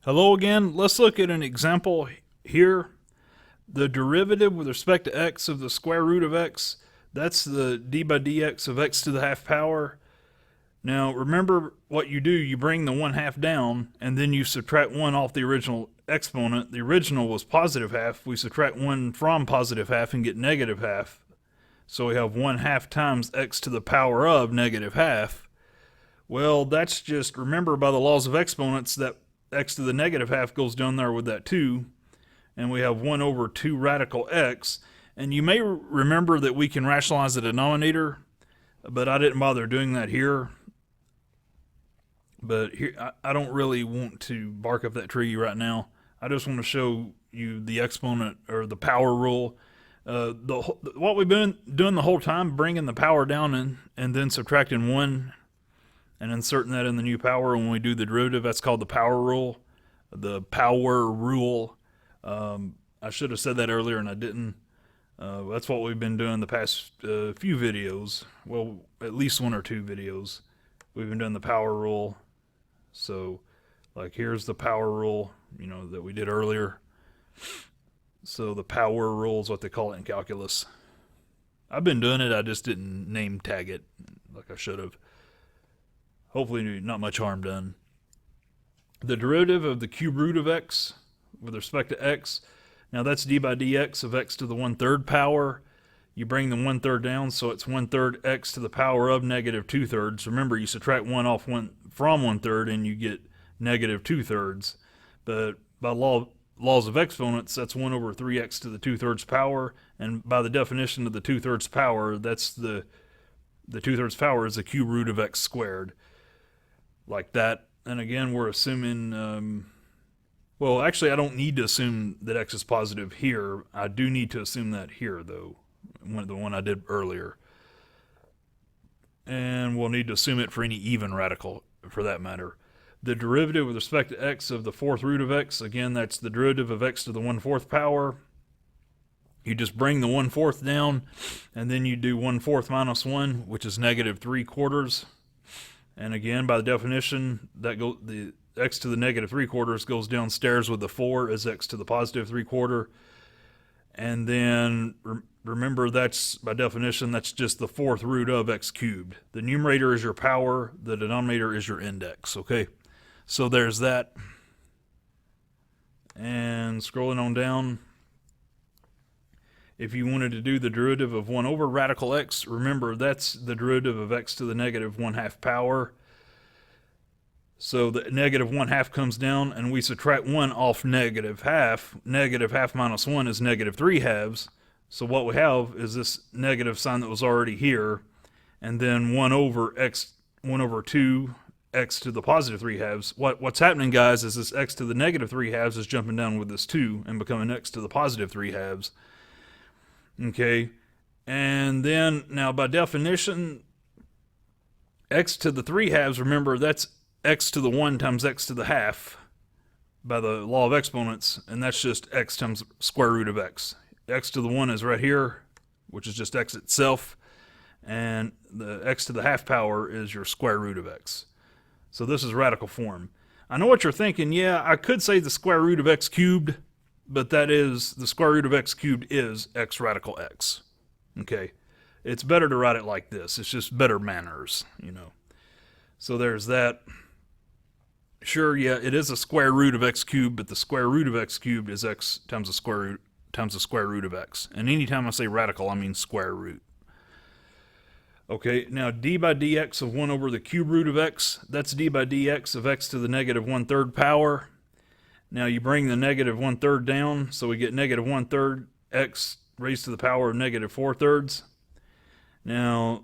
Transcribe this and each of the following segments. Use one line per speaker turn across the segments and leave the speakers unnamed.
Hello again. Let's look at an example here. The derivative with respect to x of the square root of x, that's the d by dx of x to the half power. Now remember what you do, you bring the 1/2 down and then you subtract 1 off the original exponent. The original was positive half. We subtract 1 from positive half and get negative half. So we have 1/2 times x to the power of negative half. Well, that's just, remember by the laws of exponents that x to the negative half goes down there with that 2, and we have 1 over 2 radical x. And you may remember that we can rationalize the denominator, but I didn't bother doing that here. But here, I don't really want to bark up that tree right now. I just want to show you the exponent or the power rule. What we've been doing the whole time, bringing the power down and then subtracting 1 and inserting that in the new power. When we do the derivative, that's called the power rule. The power rule. I should have said that earlier and I didn't. That's what we've been doing the past few videos. Well, at least 1 or 2 videos. We've been doing the power rule. So, like, here's the power rule, that we did earlier. So the power rule is what they call it in calculus. I've been doing it, I just didn't name tag it like I should have. Hopefully not much harm done. The derivative of the cube root of x with respect to x, now that's d by dx of x to the 1/3 power. You bring the 1/3 down, so it's 1/3 x to the power of negative 2/3. Remember, you subtract 1 off 1 from 1/3 and you get negative 2/3. But by laws of exponents, that's 1 over 3x to the 2/3 power. And by the definition of the 2/3 power, that's the 2/3 power is the cube root of x squared. Like that. And again, we're assuming, well, actually, I don't need to assume that x is positive here. I do need to assume that here, though, the one I did earlier. And we'll need to assume it for any even radical, for that matter. The derivative with respect to x of the 4th root of x, again, that's the derivative of x to the 1/4 power. You just bring the 1/4 down, and then you do 1/4 minus 1, which is negative 3/4. And again, by the definition, the x to the negative 3/4 goes downstairs with the 4 as x to the positive 3/4. And then remember, that's by definition, that's just the 4th root of x cubed. The numerator is your power, the denominator is your index, okay? So there's that. And scrolling on down, if you wanted to do the derivative of 1 over radical x, remember that's the derivative of x to the negative 1/2 power. So the negative 1/2 comes down and we subtract 1 off negative half. Negative half minus 1 is negative 3/2. So what we have is this negative sign that was already here, and then 1 over 2 x to the positive 3/2. What's happening, guys, is this x to the negative 3/2 is jumping down with this 2 and becoming x to the positive 3/2. Okay, and then now by definition, x to the 3/2, remember that's x to the 1 times x to the half by the law of exponents, and that's just x times square root of x. X to the 1 is right here, which is just x itself, and the x to the half power is your square root of x. So this is radical form. I know what you're thinking, yeah, I could say the square root of x cubed, but that is, the square root of x cubed is x radical x. Okay, it's better to write it like this. It's just better manners, So there's that. Sure, yeah, it is a square root of x cubed, but the square root of x cubed is x times the square root of x. And anytime I say radical, I mean square root. Okay, now d by dx of 1 over the cube root of x, that's d by dx of x to the negative 1/3 power. Now you bring the negative 1/3 down, so we get negative 1/3 x raised to the power of negative 4/3. Now,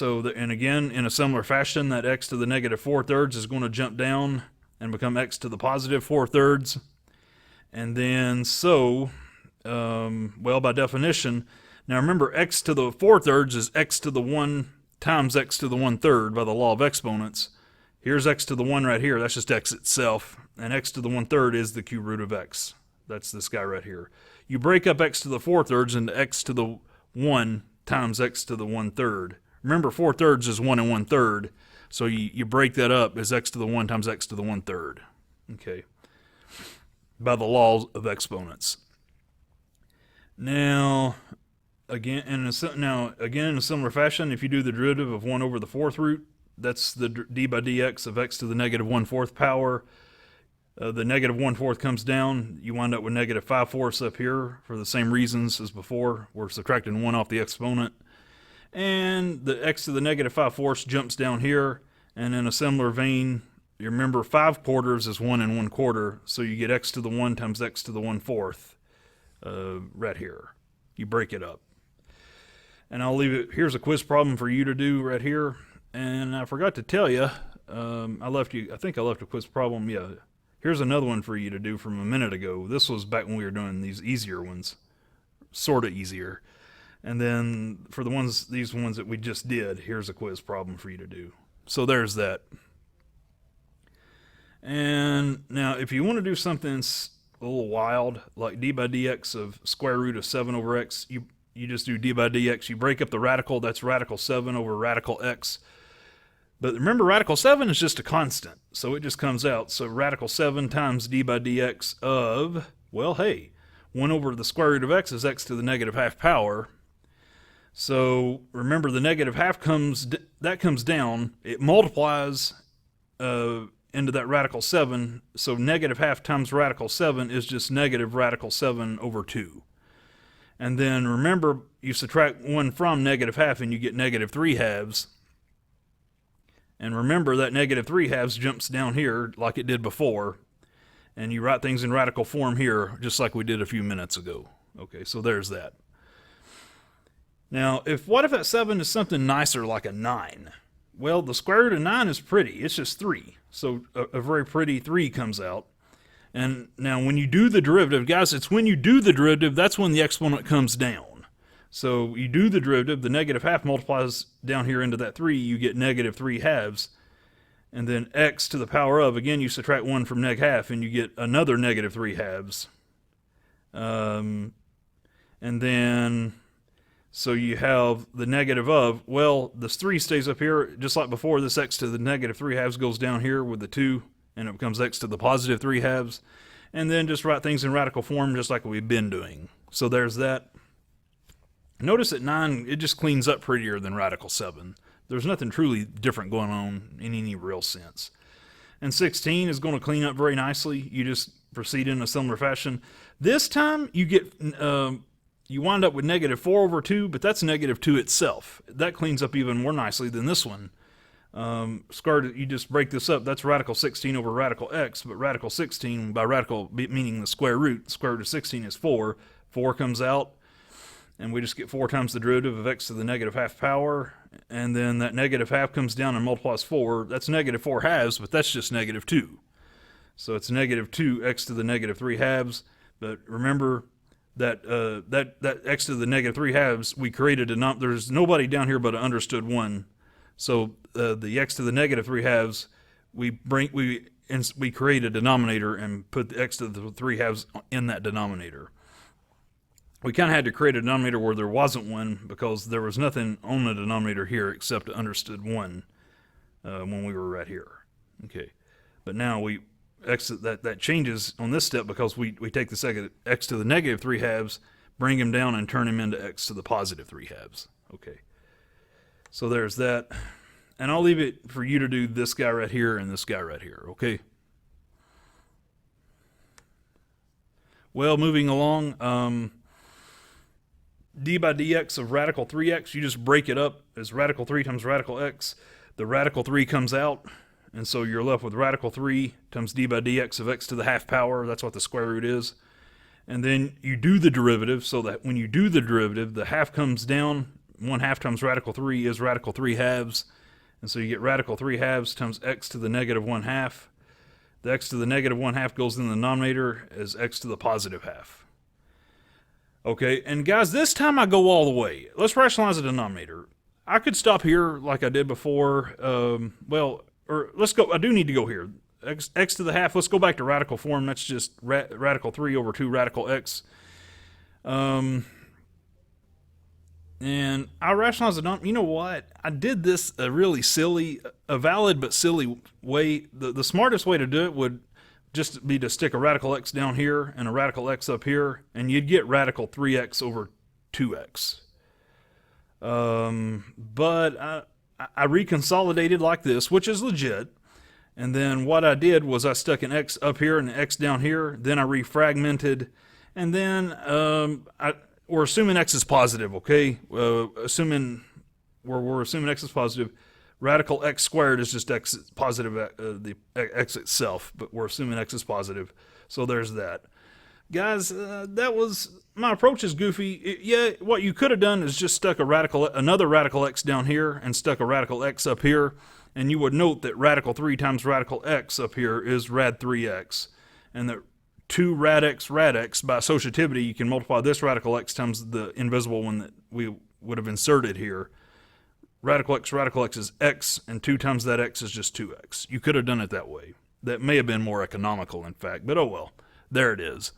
and again, in a similar fashion, that x to the negative 4/3 is going to jump down and become x to the positive 4/3. And then well, by definition, now remember, x to the 4/3 is x to the 1 times x to the 1/3 by the law of exponents. Here's x to the 1 right here, that's just x itself, and x to the 1/3 is the cube root of x. That's this guy right here. You break up x to the 4/3 into x to the 1 times x to the 1/3. Remember, 4/3 is 1 and 1/3, So you break that up as x to the 1 times x to the 1/3. Okay. by the laws of exponents. Now, again in a similar fashion, if you do the derivative of 1 over the fourth root, that's the d by dx of x to the negative 1/4 power. The negative 1/4 comes down. You wind up with negative 5/4 up here for the same reasons as before. We're subtracting 1 off the exponent. And the x to the negative 5/4 jumps down here. And in a similar vein, you remember 5/4 is 1 1/4. So you get x to the 1 times x to the 1/4 right here. You break it up. And I'll leave it. Here's a quiz problem for you to do right here. And I forgot to tell you, I think I left a quiz problem. Yeah. Here's another one for you to do from a minute ago. This was back when we were doing these easier ones, sort of easier. And then for these ones that we just did, here's a quiz problem for you to do. So there's that. And now if you want to do something a little wild, like d by dx of square root of 7 over x, you just do d by dx. You break up the radical. That's radical 7 over radical x. But remember, radical 7 is just a constant, so it just comes out. So radical 7 times d by dx of, well, hey, 1 over the square root of x is x to the negative half power. So remember, the negative half comes down. It multiplies into that radical 7. So negative half times radical 7 is just negative radical 7 over 2. And then remember, you subtract 1 from negative half and you get negative 3 halves. And remember that negative 3 halves jumps down here like it did before. And you write things in radical form here, just like we did a few minutes ago. Okay, so there's that. Now, what if that 7 is something nicer like a 9? Well, the square root of 9 is pretty. It's just 3. So a very pretty 3 comes out. And now when you do the derivative, guys, it's when you do the derivative, that's when the exponent comes down. So you do the derivative, the negative half multiplies down here into that 3, you get negative 3 halves. And then x to the power of, again, you subtract 1 from neg half, and you get another negative 3 halves. And then, so you have the negative of, well, this 3 stays up here, just like before, this x to the negative 3 halves goes down here with the 2, and it becomes x to the positive 3 halves. And then just write things in radical form, just like we've been doing. So there's that. Notice at 9, it just cleans up prettier than radical 7. There's nothing truly different going on in any real sense. And 16 is going to clean up very nicely. You just proceed in a similar fashion. This time, you wind up with negative 4 over 2, but that's negative 2 itself. That cleans up even more nicely than this one. You just break this up. That's radical 16 over radical x, but radical 16, by radical meaning the square root of 16 is 4. 4 comes out. And we just get 4 times the derivative of x to the negative half power. And then that negative half comes down and multiplies 4. That's negative 4 halves, but that's just negative 2. So it's negative 2 x to the negative 3 halves. But remember that that x to the negative 3 halves, we created there's nobody down here but an understood 1. So the x to the negative 3 halves, we create a denominator and put the x to the 3 halves in that denominator. We kind of had to create a denominator where there wasn't one because there was nothing on the denominator here except understood 1 when we were right here. Okay, but now that changes on this step because we take the x to the negative 3 halves, bring him down, and turn him into x to the positive 3 halves. Okay, so there's that. And I'll leave it for you to do this guy right here and this guy right here, okay? Well, moving along, d by dx of radical 3x, you just break it up as radical 3 times radical x. The radical 3 comes out, and so you're left with radical 3 times d by dx of x to the half power. That's what the square root is. And then you do the derivative, so that when you do the derivative, the half comes down. 1/2 times radical 3 is radical 3 halves. And so you get radical 3 halves times x to the negative 1/2. The x to the negative 1/2 goes in the denominator as x to the positive half. Okay, and guys, this time I go all the way. Let's rationalize the denominator. I could stop here like I did before. Let's go. I do need to go here. X to the half. Let's go back to radical form. That's just radical 3 over 2 radical x. And I rationalize the denominator. You know what? I did this a really silly, a valid but silly way. The smartest way to do it just be to stick a radical x down here and a radical x up here, and you'd get radical 3x over 2x. But I reconsolidated like this, which is legit. And then what I did was I stuck an x up here and an x down here. Then I refragmented. And then we're assuming x is positive, okay? We're assuming x is positive. Radical x squared is just x positive, the x itself, but we're assuming x is positive. So there's that. Guys, that was, my approach is goofy. Yeah, what you could have done is just stuck another radical x down here and stuck a radical x up here, and you would note that radical 3 times radical x up here is rad 3x, and that 2 rad x by associativity, you can multiply this radical x times the invisible one that we would have inserted here. Radical x is x, and 2 times that x is just 2x. You could have done it that way. That may have been more economical, in fact, but oh well. There it is.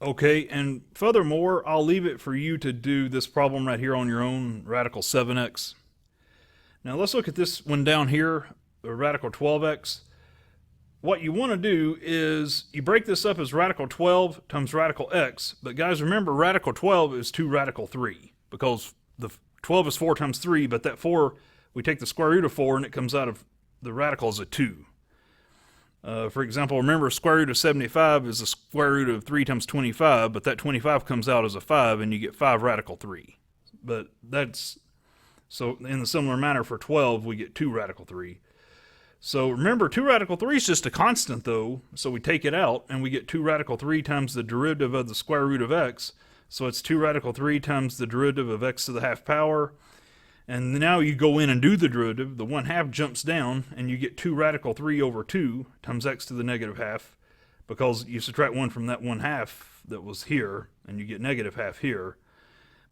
Okay, and furthermore, I'll leave it for you to do this problem right here on your own, radical 7x. Now let's look at this one down here, radical 12x. What you want to do is you break this up as radical 12 times radical x, but guys, remember radical 12 is 2 radical 3, because the 12 is 4 times 3, but that 4, we take the square root of 4 and it comes out of the radical as a 2. For example, remember square root of 75 is the square root of 3 times 25, but that 25 comes out as a 5 and you get 5 radical 3. But that's, so in the similar manner for 12, we get 2 radical 3. So remember, 2 radical 3 is just a constant though, so we take it out and we get 2 radical 3 times the derivative of the square root of x. So it's 2 radical 3 times the derivative of x to the half power. And now you go in and do the derivative. The 1/2 jumps down, and you get 2 radical 3 over 2 times x to the negative half, because you subtract 1 from that 1/2 that was here, and you get negative half here.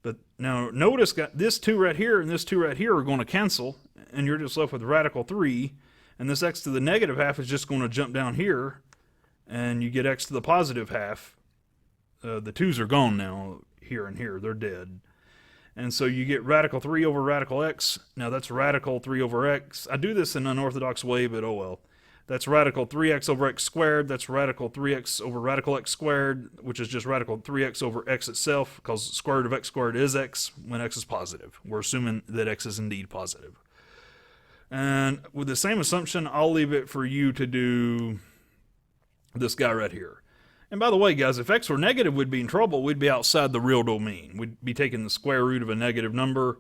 But now notice this 2 right here and this 2 right here are going to cancel, and you're just left with radical 3, and this x to the negative half is just going to jump down here, and you get x to the positive half. The 2's are gone now, here and here. They're dead. And so you get radical 3 over radical x. Now that's radical 3 over x. I do this in an unorthodox way, but oh well. That's radical 3x over x squared. That's radical 3x over radical x squared, which is just radical 3x over x itself, because square root of x squared is x when x is positive. We're assuming that x is indeed positive. And with the same assumption, I'll leave it for you to do this guy right here. And by the way, guys, if x were negative, we'd be in trouble. We'd be outside the real domain. We'd be taking the square root of a negative number,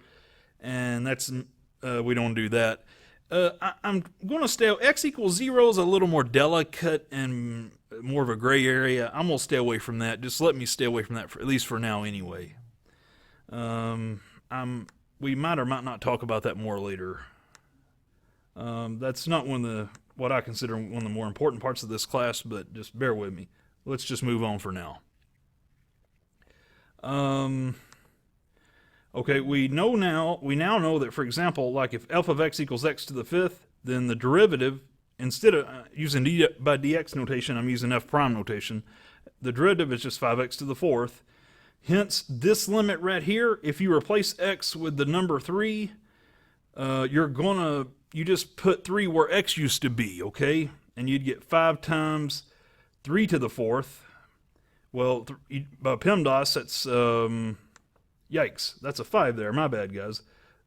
and that's we don't do that. I'm going to stay. X equals 0 is a little more delicate and more of a gray area. I'm going to stay away from that. Just let me stay away from that, at least for now anyway. We might or might not talk about that more later. That's not what I consider one of the more important parts of this class, but just bear with me. Let's just move on for now. Okay, we now know that, for example, like if f of x equals x to the 5th, then the derivative, instead of using d by dx notation, I'm using f prime notation. The derivative is just 5x to the 4th. Hence, this limit right here, if you replace x with the number 3, you just put 3 where x used to be, okay? And you'd get 5 times 3 to the 4th. Well, by PEMDAS, that's, yikes, that's a 5 there. My bad, guys.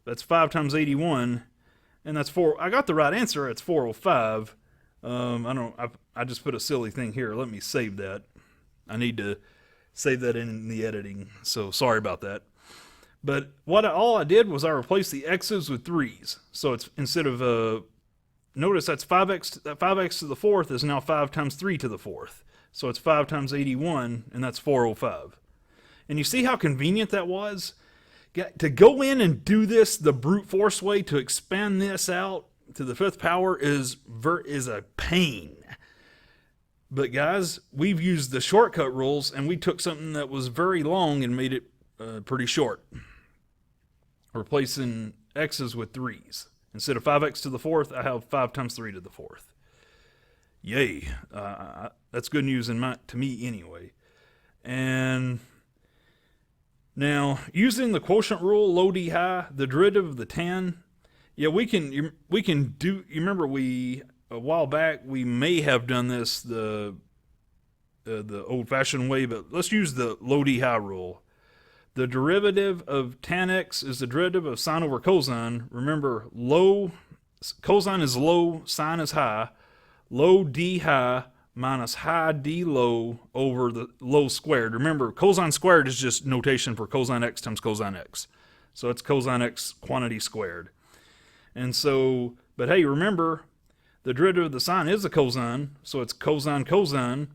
That's 5 times 81, and that's 4. I got the right answer. It's 405. I just put a silly thing here. Let me save that. I need to save that in the editing, so sorry about that. But all I did was I replaced the x's with 3's. So it's instead of notice that's 5x. That 5x to the 4th is now 5 times 3 to the 4th. So it's 5 times 81, and that's 405. And you see how convenient that was? To go in and do this the brute force way, to expand this out to the 5th power is a pain. But guys, we've used the shortcut rules, and we took something that was very long and made it pretty short. Replacing x's with 3's. Instead of 5x to the 4th, I have 5 times 3 to the 4th. Yay. That's good news to me anyway. And now, using the quotient rule, low d high, the derivative of the tan, yeah, we can do, you remember a while back we may have done this the old-fashioned way, but let's use the low D high rule. The derivative of tan x is the derivative of sine over cosine. Remember, cosine is low, sine is high. Low D high minus high D low over the low squared. Remember, cosine squared is just notation for cosine x times cosine x. So it's cosine x quantity squared. And so, but hey, remember, the derivative of the sine is a cosine, so it's cosine cosine.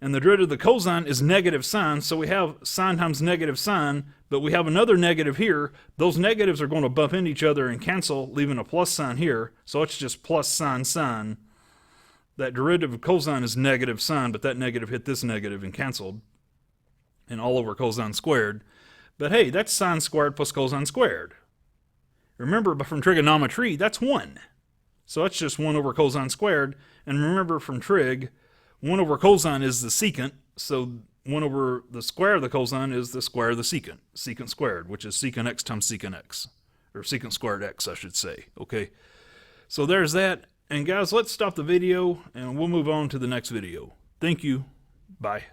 And the derivative of the cosine is negative sine, so we have sine times negative sine, but we have another negative here. Those negatives are going to bump into each other and cancel, leaving a plus sign here. So it's just plus sine sine. That derivative of cosine is negative sine, but that negative hit this negative and canceled. And all over cosine squared. But hey, that's sine squared plus cosine squared. Remember, but from trigonometry, that's 1. So that's just 1 over cosine squared. And remember from trig, 1 over cosine is the secant, so 1 over the square of the cosine is the square of the secant squared, which is secant x times secant x, or secant squared x, I should say, okay? So there's that, and guys, let's stop the video, and we'll move on to the next video. Thank you. Bye.